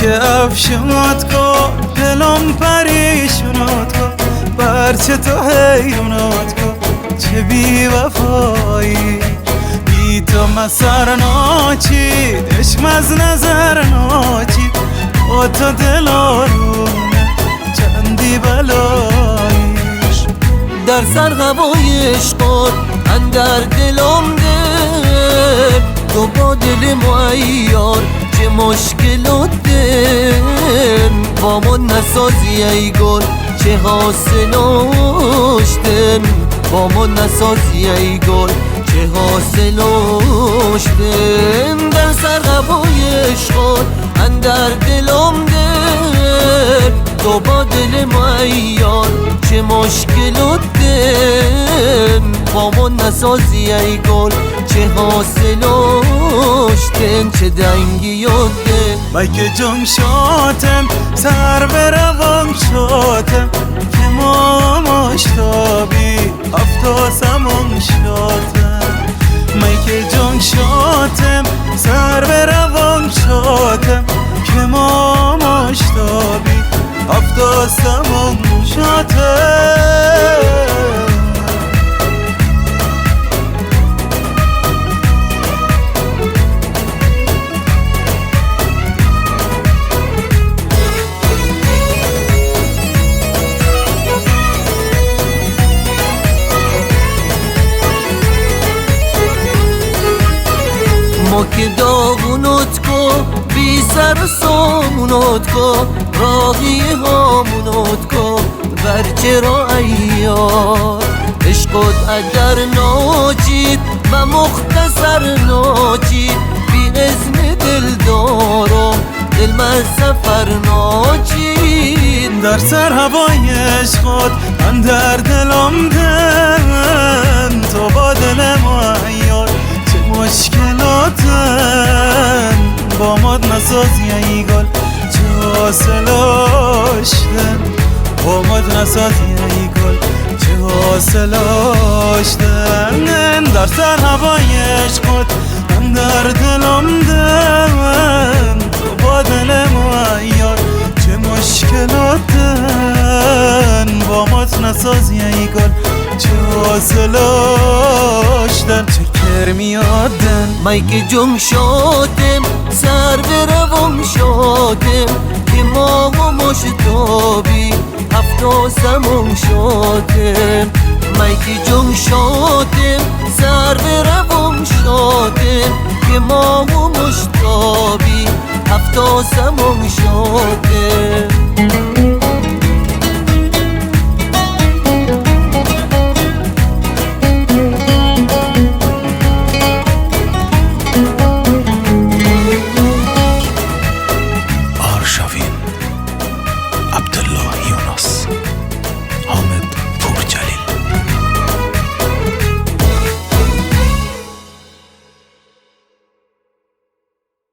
دیگه افشونات کن دلم پریشونات کن برچه تو حیرونات کن چه بی وفایی بی تو مسر ناچید عشق از نظر ناچید با تو دل آرونه چندی بلاییش در سر هوای عشقات اندر دلم ده تو با دل معیار چه مشکلات ده با من نسازی ای گل چه حاصلاشتم با من نسازی ای گل چه حاصلاشتم در سر هوای عشقات اندر دلم ده تو با دل معیار چه مشکلات ده با من نسازی ای گل چه حاصلاشتن چه دنگی یاده مگه جان شاتم سر به روان شاتم که ما مشتابی هفتا سمون شاتم مگه جان شاتم سر به روان شاتم که ما مشتابی هفتا سمون شاتم ما که داغونت کو بی سر و سامونت کو راهی هامونت کو برچه را ایار عشقت اگر ناچید و مختصر ناچید بی اذن دل دارم دل من سفر ناچید در سر هوای عشقت اندر دلم دن تو با دل معیار چه مشکلاتن با مد نسازی ای گل چه حاصلاشتن با مد نسازی ای گل چه حاصلاشتن در سر هوای عشقت اندر دلم دن تو با دل معیار چه مشکلاتن با مد نسازی ای گل چه حاصلاشتن چه کرمیادن مایک جون شاتم سر به روان شاتم که ما و مشتابی هفتا سمون شاتم مایک جون شاتم سر به روان شاتم که ما و مشتابی هفتا سمون شاتم